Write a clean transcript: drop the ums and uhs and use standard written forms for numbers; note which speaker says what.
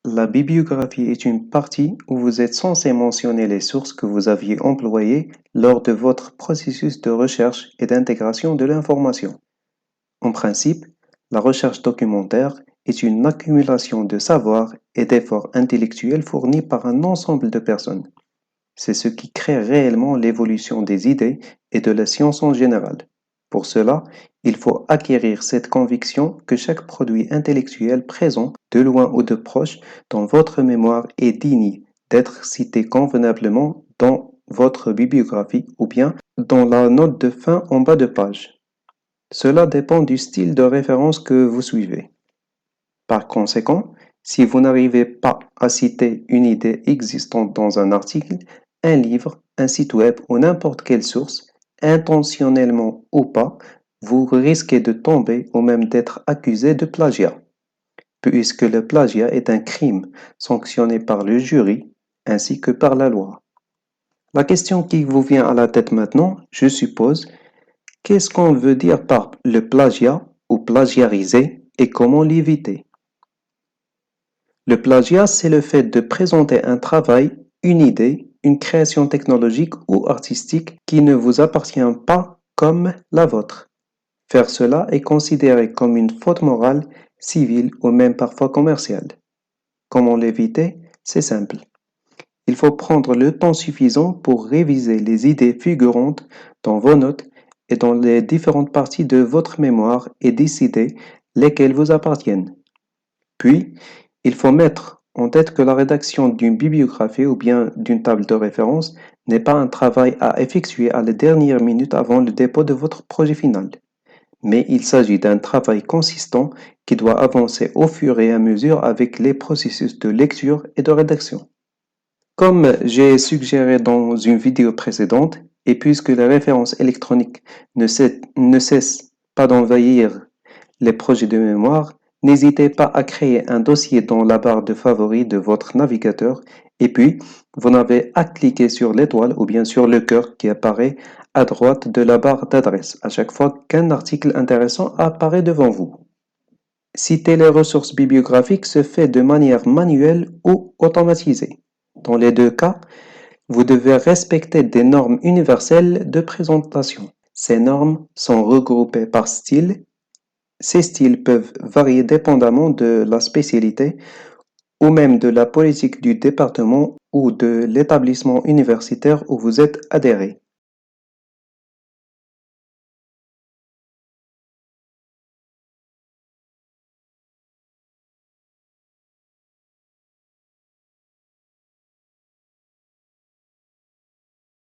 Speaker 1: La bibliographie est une partie où vous êtes censé mentionner les sources que vous aviez employées lors de votre processus de recherche et d'intégration de l'information. En principe, la recherche documentaire est une accumulation de savoir et d'efforts intellectuels fournis par un ensemble de personnes. C'est ce qui crée réellement l'évolution des idées et de la science en général. Pour cela, il faut acquérir cette conviction que chaque produit intellectuel présent, de loin ou de proche, dans votre mémoire est digne d'être cité convenablement dans votre bibliographie ou bien dans la note de fin en bas de page. Cela dépend du style de référence que vous suivez. Par conséquent, si vous n'arrivez pas à citer une idée existante dans un article, un livre, un site web ou n'importe quelle source, intentionnellement ou pas, vous risquez de tomber ou même d'être accusé de plagiat, puisque le plagiat est un crime sanctionné par le jury ainsi que par la loi. La question qui vous vient à la tête maintenant, je suppose, qu'est-ce qu'on veut dire par le plagiat ou plagiariser et comment l'éviter? Le plagiat, c'est le fait de présenter un travail, une idée, une création technologique ou artistique qui ne vous appartient pas comme la vôtre. Faire cela est considéré comme une faute morale, civile ou même parfois commerciale. Comment l'éviter? C'est simple. Il faut prendre le temps suffisant pour réviser les idées figurantes dans vos notes et dans les différentes parties de votre mémoire et décider lesquelles vous appartiennent. Puis, il faut mettre en tête que la rédaction d'une bibliographie ou bien d'une table de référence n'est pas un travail à effectuer à la dernière minute avant le dépôt de votre projet final, mais il s'agit d'un travail consistant qui doit avancer au fur et à mesure avec les processus de lecture et de rédaction. Comme j'ai suggéré dans une vidéo précédente, et puisque les références électroniques ne cessent pas d'envahir les projets de mémoire, n'hésitez pas à créer un dossier dans la barre de favoris de votre navigateur et puis vous n'avez à cliquer sur l'étoile ou bien sur le cœur qui apparaît à droite de la barre d'adresse à chaque fois qu'un article intéressant apparaît devant vous. Citer les ressources bibliographiques se fait de manière manuelle ou automatisée. Dans les deux cas, vous devez respecter des normes universelles de présentation. Ces normes sont regroupées par style. Ces styles peuvent varier dépendamment de la spécialité ou même de la politique du département ou de l'établissement universitaire où vous êtes adhéré.